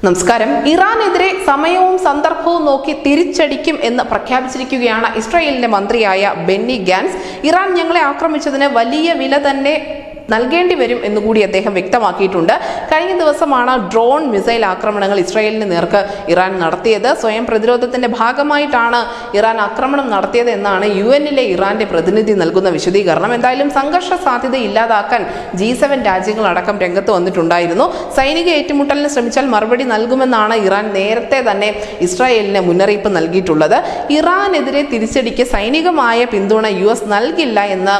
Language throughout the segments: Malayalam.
നമസ്കാരം. ഇറാനെതിരെ സമയവും സന്ദർഭവും നോക്കി തിരിച്ചടിക്കും എന്ന് പ്രഖ്യാപിച്ചിരിക്കുകയാണ് ഇസ്രായേലിന്റെ മന്ത്രിയായ ബെന്നി ഗാൻസ്. ഇറാൻ ഞങ്ങളെ ആക്രമിച്ചതിന് വലിയ വില തന്നെ നൽകേണ്ടി വരും എന്നുകൂടി അദ്ദേഹം വ്യക്തമാക്കിയിട്ടുണ്ട്. കഴിഞ്ഞ ദിവസമാണ് ഡ്രോൺ മിസൈൽ ആക്രമണങ്ങൾ ഇസ്രായേലിന് നേർക്ക് ഇറാൻ നടത്തിയത്. സ്വയം പ്രതിരോധത്തിന്റെ ഭാഗമായിട്ടാണ് ഇറാൻ ആക്രമണം നടത്തിയത് എന്നാണ് UN-ലെ ഇറാന്റെ പ്രതിനിധി നൽകുന്ന വിശദീകരണം. എന്തായാലും സംഘർഷ സാധ്യത ഇല്ലാതാക്കാൻ G7 രാജ്യങ്ങളടക്കം രംഗത്ത് വന്നിട്ടുണ്ടായിരുന്നു. സൈനിക ഏറ്റുമുട്ടലിന് ശ്രമിച്ചാൽ മറുപടി നൽകുമെന്നാണ് ഇറാൻ നേരത്തെ തന്നെ ഇസ്രായേലിന് മുന്നറിയിപ്പ് നൽകിയിട്ടുള്ളത്. ഇറാനെതിരെ തിരിച്ചടിക്ക് സൈനികമായ പിന്തുണ US നൽകില്ല എന്ന്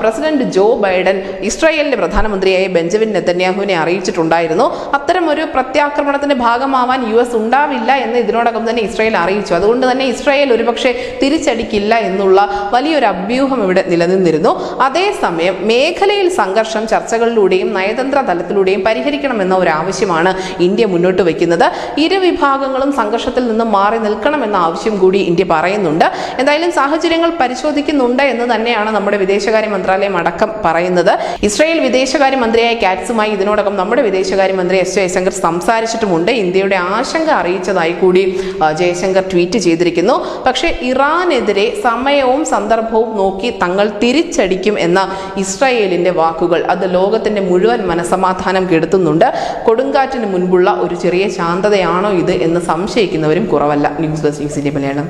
പ്രസിഡന്റ് ജോ ബൈഡൻ ഇസ്രായേലിന്റെ പ്രധാനമന്ത്രിയായ ബെഞ്ചമിൻ നെതന്യാഹുവിനെ അറിയിച്ചിട്ടുണ്ടായിരുന്നു. അത്തരം ഒരു പ്രത്യാക്രമണത്തിന്റെ ഭാഗമാവാൻ US ഉണ്ടാവില്ല എന്ന് ഇതിനോടകം തന്നെ ഇസ്രായേൽ അറിയിച്ചു. അതുകൊണ്ട് തന്നെ ഇസ്രായേൽ ഒരുപക്ഷെ തിരിച്ചടിക്കില്ല എന്നുള്ള വലിയൊരു അഭ്യൂഹം ഇവിടെ നിലനിന്നിരുന്നു. അതേസമയം മേഖലയിൽ സംഘർഷം ചർച്ചകളിലൂടെയും നയതന്ത്ര തലത്തിലൂടെയും പരിഹരിക്കണമെന്ന ഒരു ആവശ്യമാണ് ഇന്ത്യ മുന്നോട്ട് വയ്ക്കുന്നത്. ഇരു വിഭാഗങ്ങളും സംഘർഷത്തിൽ നിന്നും മാറി നിൽക്കണമെന്ന ആവശ്യം കൂടി ഇന്ത്യ പറയുന്നുണ്ട്. എന്തായാലും സാഹചര്യങ്ങൾ പരിശോധിക്കുന്നുണ്ട് എന്ന് തന്നെയാണ് നമ്മുടെ വിദേശകാര്യ മന്ത്രാലയം അടക്കം പറയുന്നത്. ഇസ്രായേൽ വിദേശകാര്യമന്ത്രിയായ കാറ്റ്സുമായി ഇതിനോടകം നമ്മുടെ വിദേശകാര്യമന്ത്രി S ജയശങ്കർ സംസാരിച്ചിട്ടുമുണ്ട്. ഇന്ത്യയുടെ ആശങ്ക അറിയിച്ചതായി കൂടി ജയശങ്കർ ട്വീറ്റ് ചെയ്തിരിക്കുന്നു. പക്ഷേ ഇറാനെതിരെ സമയവും സന്ദർഭവും നോക്കി തങ്ങൾ തിരിച്ചടിക്കും എന്ന ഇസ്രായേലിന്റെ വാക്കുകൾ അത് ലോകത്തിന്റെ മുഴുവൻ മനസമാധാനം കെടുത്തുന്നുണ്ട്. കൊടുങ്കാറ്റിന് മുൻപുള്ള ഒരു ചെറിയ ശാന്തതയാണോ ഇത് എന്ന് സംശയിക്കുന്നവരും കുറവല്ല. News desk news India Malayalam.